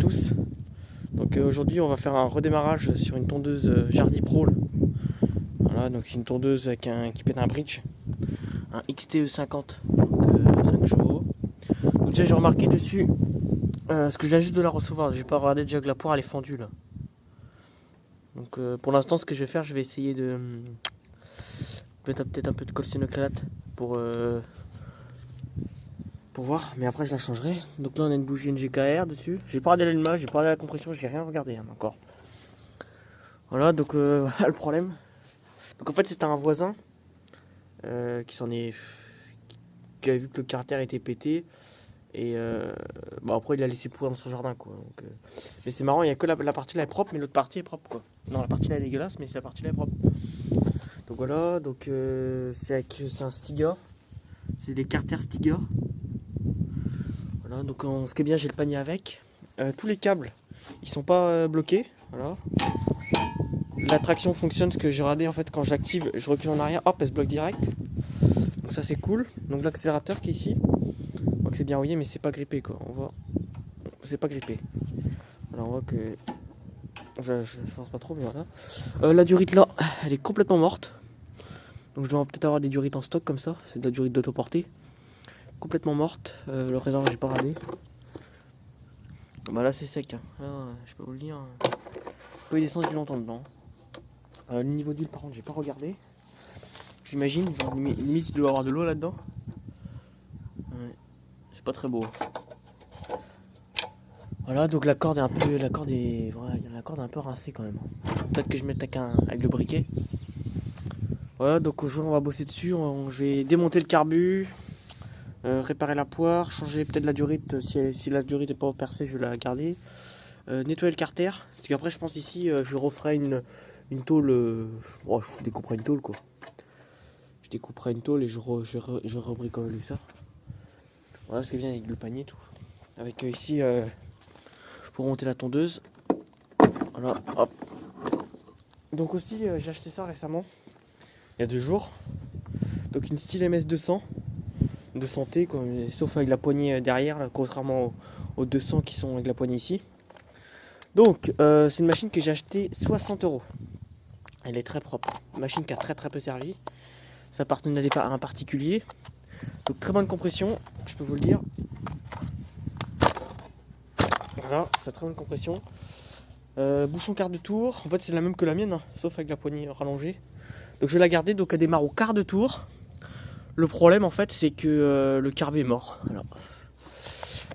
tous. Donc aujourd'hui on va faire un redémarrage sur une tondeuse Jardy Pro. Voilà, donc c'est une tondeuse avec qui pète un bridge, un XTE 50, donc 5 chevaux. Donc déjà j'ai remarqué dessus, ce que je viens juste de la recevoir, j'ai pas regardé déjà que la poire elle est fendue là. Donc pour l'instant ce que je vais faire, je vais essayer de mettre peut-être un peu de colcénocrélate pour voir, mais après je la changerai. Donc là on a une bougie NGKR dessus. J'ai pas regardé l'allumage, j'ai pas regardé la compression, j'ai rien regardé encore. Voilà, donc le problème. Donc en fait c'était un voisin qui a vu que le carter était pété. Et bon après il a laissé pourrir dans son jardin quoi. Donc, mais c'est marrant, il y a que la partie là est propre, mais l'autre partie est propre quoi. Non, la partie là est dégueulasse, mais la partie là est propre. Donc voilà, donc c'est un Stiga. C'est des carters Stiga. Voilà, donc ce qui est bien, j'ai le panier avec. Tous les câbles, ils sont pas bloqués. Voilà. La traction fonctionne, ce que j'ai regardé en fait quand j'active, je recule en arrière, hop, elle se bloque direct. Donc ça c'est cool. Donc l'accélérateur qui est ici, on voit que c'est bien rouillé, mais c'est pas grippé quoi. On voit, c'est pas grippé. Alors on voit que je force pas trop, mais voilà. La durite là, elle est complètement morte. Donc je dois peut-être avoir des durites en stock comme ça. C'est de la durite d'autoportée. Complètement morte. Le réservoir j'ai pas radé. Bah là c'est sec. Hein. Là, je peux vous le dire. Il peut y descendre depuis longtemps dedans. Le niveau d'huile par contre j'ai pas regardé. J'imagine. Limite il doit y avoir de l'eau là-dedans. Ouais. C'est pas très beau. Voilà, donc la corde est un peu. La corde est un peu rincée quand même. Peut-être que je mette avec le briquet. Voilà, donc aujourd'hui on va bosser dessus. Je vais démonter le carbu. Réparer la poire, changer peut-être la durite, si la durite n'est pas percée je vais la garder, nettoyer le carter, parce qu'après je pense ici je referai une tôle, je découperai une tôle quoi, je découperai une tôle et je rebricoler ça. Voilà ce qui est bien avec le panier et tout, avec ici pour monter la tondeuse, voilà hop. Donc aussi j'ai acheté ça récemment, il y a 2 jours, donc une style MS 200 de santé quoi, sauf avec la poignée derrière là, contrairement aux 200 qui sont avec la poignée ici. Donc c'est une machine que j'ai achetée 60 €. Elle est très propre, une machine qui a très peu servi, ça appartenait à un particulier, donc très bonne compression, je peux vous le dire. Voilà, ça a très bonne compression. Bouchon quart de tour, en fait c'est la même que la mienne, hein, sauf avec la poignée rallongée. Donc je vais la garder, donc elle démarre au quart de tour. Le problème en fait c'est que le carbe est mort. Voilà.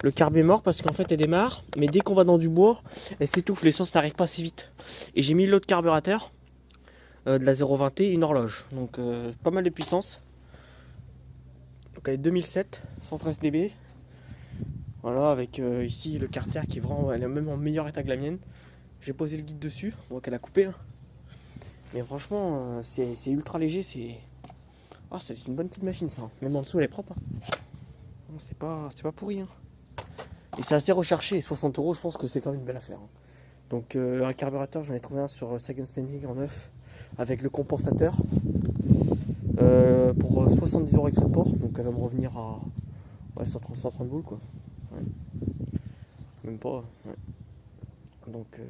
Le carbe est mort parce qu'en fait elle démarre, mais dès qu'on va dans du bois, elle s'étouffe, l'essence n'arrive pas assez vite. Et j'ai mis l'autre carburateur de la 020T, une horloge, donc pas mal de puissance. Donc elle est 2007, 113 dB. Voilà, avec ici le carter qui est vraiment, elle est même en meilleur état que la mienne. J'ai posé le guide dessus, on voit qu'elle a coupé. Hein. Mais franchement, c'est ultra léger, c'est une bonne petite machine ça. Même en dessous elle est propre. Hein. C'est pas pourri. Hein. Et c'est assez recherché, et 60 € je pense que c'est quand même une belle affaire. Hein. Donc un carburateur, j'en ai trouvé un sur Second Spending en neuf, avec le compensateur, pour 70 € extra de port, donc elle va me revenir à 130 boules quoi. Ouais. Même pas. Ouais. Donc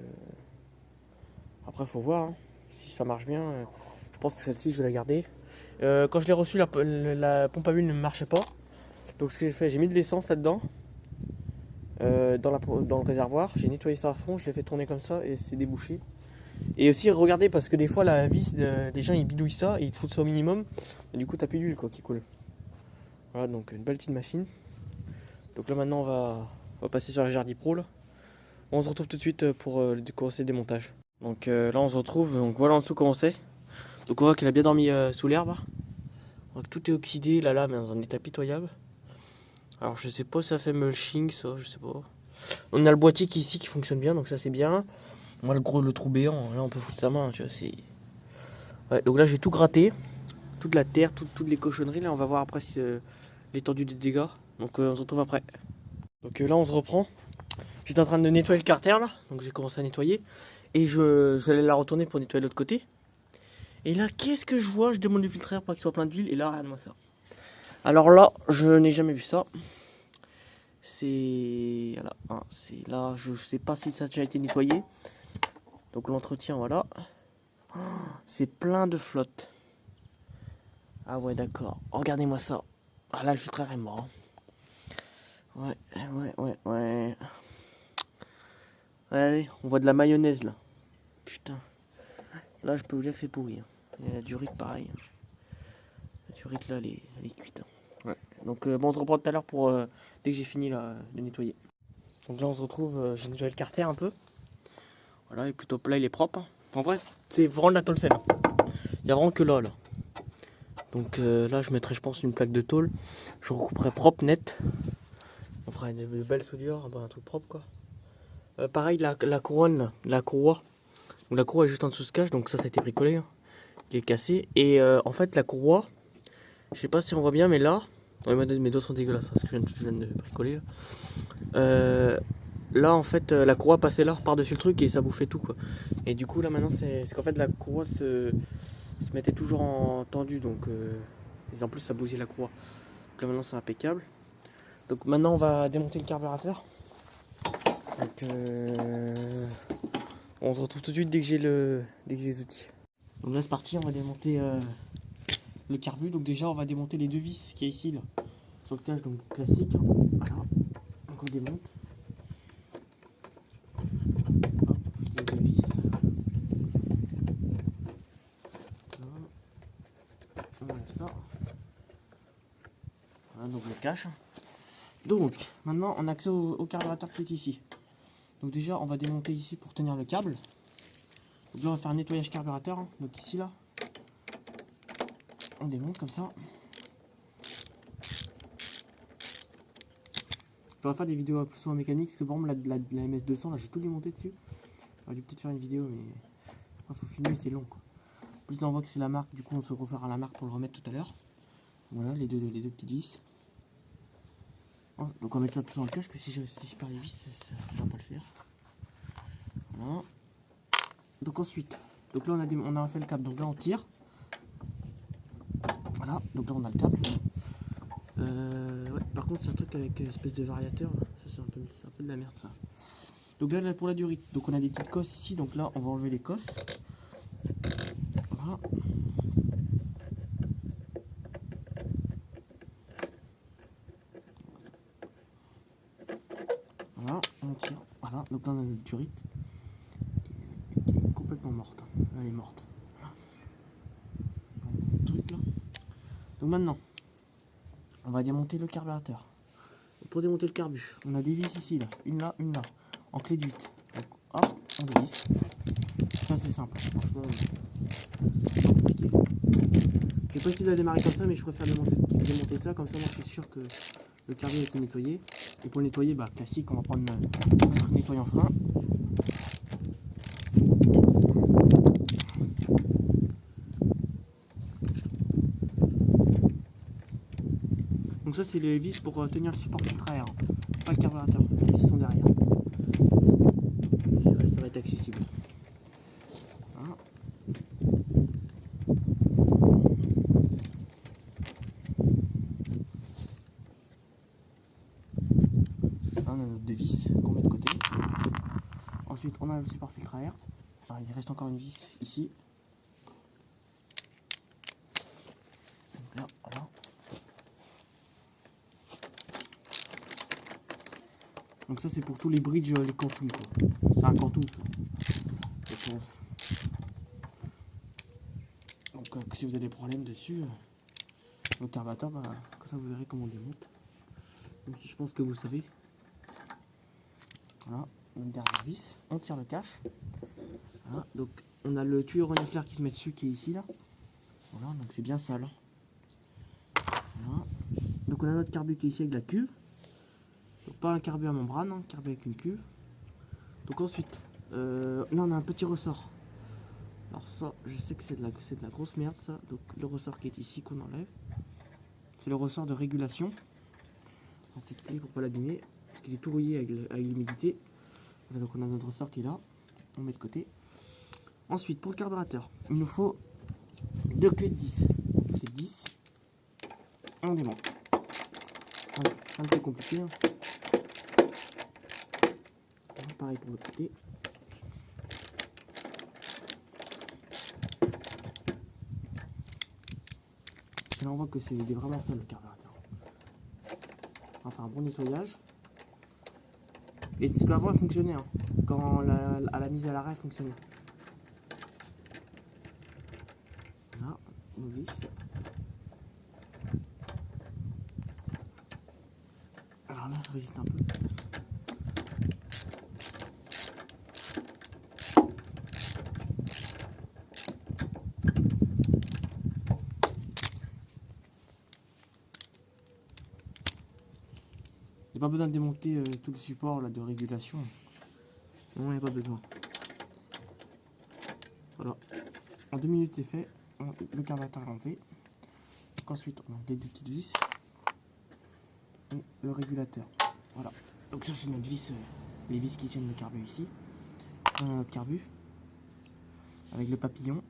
après faut voir hein, si ça marche bien. Je pense que celle-ci je vais la garder. Quand je l'ai reçue, la pompe à huile ne marchait pas. Donc ce que j'ai fait, j'ai mis de l'essence là-dedans. Dans le réservoir, j'ai nettoyé ça à fond, je l'ai fait tourner comme ça et c'est débouché. Et aussi regardez parce que des fois la vis des gens ils bidouillent ça et ils te foutent ça au minimum et du coup t'as plus d'huile quoi qui coule. Voilà donc une belle petite machine. Donc là maintenant on va passer sur la Jardy Pro là. On se retrouve tout de suite pour commencer le démontage. Donc là on se retrouve, donc voilà en dessous comment c'est. Donc on voit qu'elle a bien dormi sous l'herbe. On voit que tout est oxydé, la lame est dans un état pitoyable. Alors je sais pas si ça fait mulching ça, je sais pas. On a le boîtier qui ici qui fonctionne bien, donc ça c'est bien. Moi le trou béant, là on peut foutre sa main, tu vois, c'est. Ouais, donc là j'ai tout gratté, toute la terre, toutes les cochonneries, là on va voir après l'étendue des dégâts. Donc on se retrouve après. Donc là on se reprend. J'étais en train de nettoyer le carter là, donc j'ai commencé à nettoyer. Et j'allais la retourner pour nettoyer l'autre côté. Et là qu'est-ce que je vois? Je demande du filtreur pour qu'il soit plein d'huile, et là regarde-moi ça. Alors là, je n'ai jamais vu ça. C'est voilà, hein, c'est là, je sais pas si ça a déjà été nettoyé. Donc l'entretien, voilà. Oh, c'est plein de flotte. Ah ouais, d'accord. Oh, regardez-moi ça. Ah là, le filtre est mort. Ouais. Ouais, allez, on voit de la mayonnaise là. Putain. Là, je peux vous dire que c'est pourri. Hein. Il y a du riz pareil. La durite là, elle est cuite. Hein. Ouais. Donc bon, on se reprend tout à l'heure pour dès que j'ai fini là, de nettoyer. Donc là, on se retrouve. J'ai nettoyé le carter un peu. Voilà, il est plutôt plat, il est propre. Hein. En vrai, c'est vraiment de la tôle sel. Hein. Il n'y a vraiment que là. Donc là, je mettrai, je pense, une plaque de tôle. Je recouperai propre, net. On fera une belle soudure, un truc propre quoi. Pareil, la couronne, là, la courroie. Donc, la courroie est juste en dessous de ce cache, donc ça a été bricolé. Hein, qui est cassé. Et en fait, la courroie, je sais pas si on voit bien, mais là, ouais, mes doigts sont dégueulasses parce que je viens de bricoler. Là, en fait, la courroie passait là par-dessus le truc et ça bouffait tout quoi. Et du coup, là maintenant, c'est qu'en fait, la courroie se mettait toujours en tendu, donc et en plus, ça bousillait la courroie. Donc là, maintenant, c'est impeccable. Donc maintenant, on va démonter le carburateur. Donc, on se retrouve tout de suite dès que j'ai les outils. Donc là, c'est parti, on va démonter le carbu. Donc déjà, on va démonter les deux vis qui est ici là. Sur le cache, donc classique. Voilà. Donc on démonte. Hop, les deux vis. Voilà. On enlève ça. Voilà, donc le cache. Donc maintenant on a accès au carburateur qui est ici. Donc déjà on va démonter ici pour tenir le câble. Donc là on va faire un nettoyage carburateur. Hein. Donc ici là. On démonte comme ça. Je vais faire des vidéos plus en mécanique parce que par exemple la MS200 là j'ai tout démonté dessus. J'aurais dû peut-être faire une vidéo mais il faut filmer, c'est long quoi. En plus là on voit que c'est la marque, du coup on se refera la marque pour le remettre tout à l'heure. Voilà les deux petites vis. Donc on va mettre ça tout dans le cache, que si je perds les vis ça va pas le faire. Voilà. Donc ensuite, donc là on a fait le câble, donc là on tire. Voilà, donc là on a le câble. Ouais, par contre c'est un truc avec une espèce de variateur là. Ça c'est un peu de la merde ça. Donc là pour la durite, donc on a des petites cosses ici, donc là on va enlever les cosses. Voilà. Voilà, on tire. Voilà, donc là on a notre durite qui est complètement morte. Elle est morte. Voilà. Truc là. Donc maintenant, on va démonter le carburateur. Et pour démonter le carbu, on a des vis ici là, une là, en clé de 8. Donc hop, on dévisse. Ça c'est simple, franchement. C'est pas compliqué. Je vais pas essayer de la démarrer comme ça, mais je préfère démonter ça, comme ça moi je suis sûr que le carbu a été nettoyé. Et pour le nettoyer, bah classique, on va prendre notre nettoyant frein. Donc ça c'est les vis pour tenir le support filtre à air, pas le carburateur, les vis sont derrière. Et ça va être accessible. Voilà. On a notre deux vis qu'on met de côté. Ensuite on a le support filtre à air. Alors, il reste encore une vis ici. Donc là, voilà. Donc ça c'est pour tous les bridges, les quantum quoi. C'est un quantum ça. Donc si vous avez des problèmes dessus, le carburateur, bah, comme ça vous verrez comment on démonte. Même si je pense que vous savez. Voilà, une dernière vis, on tire le cache. Voilà, donc on a le tuyau renifleur qui se met dessus qui est ici là. Voilà, donc c'est bien sale. Voilà. Donc on a notre carbu qui est ici avec la cuve. Donc pas un carbu à membrane, un carbu avec une cuve. Donc ensuite, là on a un petit ressort. Alors ça, je sais que c'est de la grosse merde ça. Donc le ressort qui est ici qu'on enlève. C'est le ressort de régulation. En petite clé pour pas l'abîmer. Parce qu'il est tout rouillé avec l'humidité. Voilà, donc on a notre ressort qui est là. On met de côté. Ensuite, pour le carburateur, il nous faut deux clés de 10. C'est 10. On démonte. Voilà, un peu compliqué. Hein. pareil pour l'autre côté. Et là on voit que il est vraiment sale le carburateur. On va faire un bon nettoyage. Et parce qu'avant il fonctionnait, hein. Quand à la mise à l'arrêt il fonctionnait. Là, on visse. Alors là ça résiste un peu. Il n'y a pas besoin de démonter tout le support là, de régulation. Non, il n'y a pas besoin. Voilà. En 2 minutes c'est fait. Le carburateur est enlevé. Donc ensuite on a les 2 petites vis. Et le régulateur. Voilà. Donc ça c'est notre vis, les vis qui tiennent le carbu ici. On a notre carbu. Avec le papillon.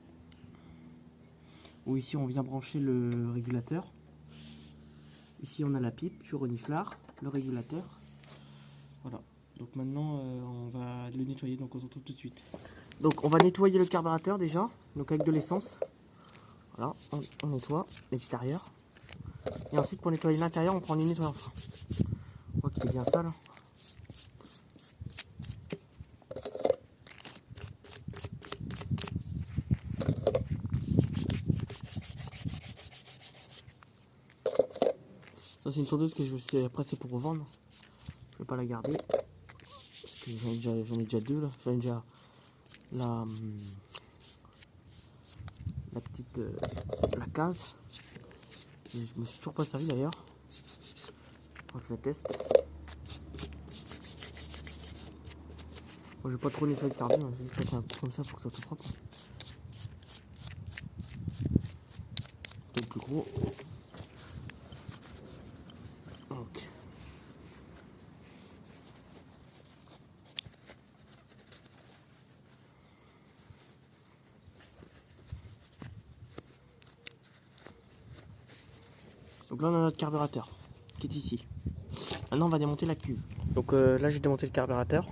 Où ici on vient brancher le régulateur. Ici on a la pipe sur reniflard, le régulateur. Voilà. Donc maintenant on va le nettoyer, donc on se retrouve tout de suite. Donc on va nettoyer le carburateur déjà, donc avec de l'essence. Voilà, on nettoie l'extérieur. Et ensuite pour nettoyer l'intérieur, on prend du nettoyant fin. On voit qu'il est bien sale. Ça c'est une tondeuse que je vais presser pour revendre. Je vais pas la garder. Parce que j'en ai déjà 2 là. J'en ai déjà la petite la case. Je me suis toujours pas servi d'ailleurs. On va que je la teste. Moi je vais pas trop nettoyer le carbu, hein. Je vais passer un coup comme ça pour que ça soit propre. C'est le plus gros. Donc. Donc là on a notre carburateur qui est ici. Maintenant on va démonter la cuve. Donc là j'ai démonté le carburateur.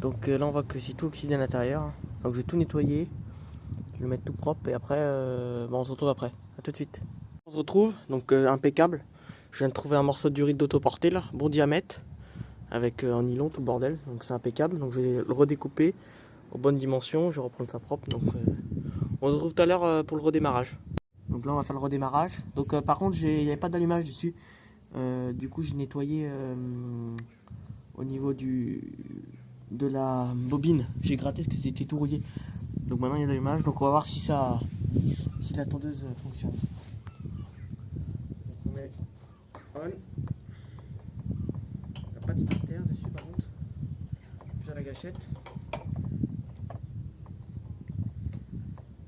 Donc là on voit que c'est tout oxydé à l'intérieur. Donc je vais tout nettoyer. Je vais le mettre tout propre et après on se retrouve après. A tout de suite. On se retrouve, donc impeccable. Je viens de trouver un morceau d'urite d'autoportée là, bon diamètre. Avec en nylon tout le bordel. Donc c'est impeccable. Donc je vais le redécouper aux bonnes dimensions. Je vais reprendre ça propre. Donc on se retrouve tout à l'heure pour le redémarrage. Donc là on va faire le redémarrage. Donc par contre il n'y avait pas d'allumage dessus. Du coup j'ai nettoyé au niveau de la bobine. J'ai gratté parce que c'était tout rouillé. Donc maintenant il y a d'allumage. Donc on va voir si la tondeuse fonctionne. Donc on met on. Il n'y a pas de starter dessus par contre. J'ai la gâchette.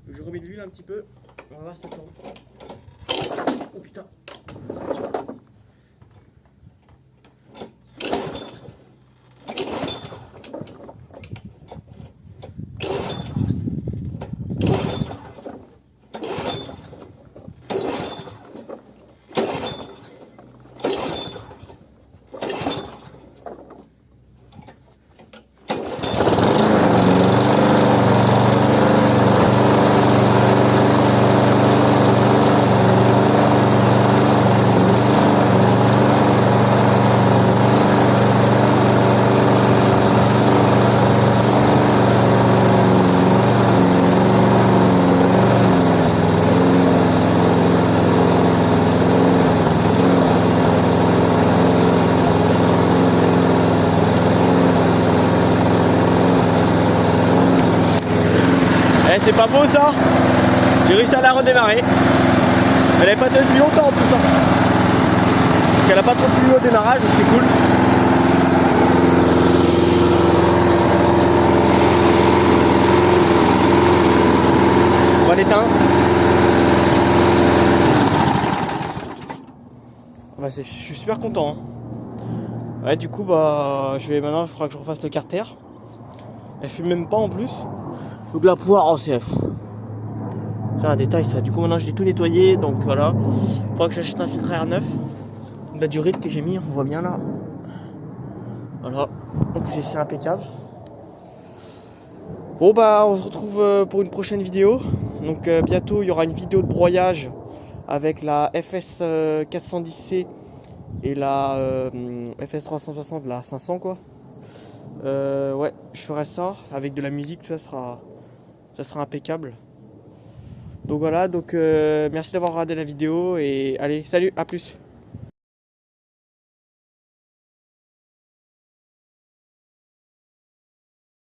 Je remets de l'huile un petit peu. On va voir si ça tourne. Oh putain. C'est pas beau ça. J'ai réussi à la redémarrer. Elle n'avait pas tenu depuis longtemps en plus. Donc elle n'a pas trop plu au démarrage, donc c'est cool. On va l'éteindre. Bah, je suis super content. Hein. Ouais, du coup, bah, maintenant, il faudra que je refasse le carter. Elle fume même pas en plus. Donc la poire, oh c'est un détail ça. Du coup maintenant je l'ai tout nettoyé, donc voilà. Il faudra que j'achète un filtre à air neuf. La durite que j'ai mis, on voit bien là. Voilà. Donc c'est impeccable. Bon bah on se retrouve pour une prochaine vidéo. Donc bientôt il y aura une vidéo de broyage avec la FS 410C et la FS 360, la 500 quoi. Ouais, je ferai ça avec de la musique, ça sera impeccable. Donc voilà, donc merci d'avoir regardé la vidéo et allez, salut, à plus.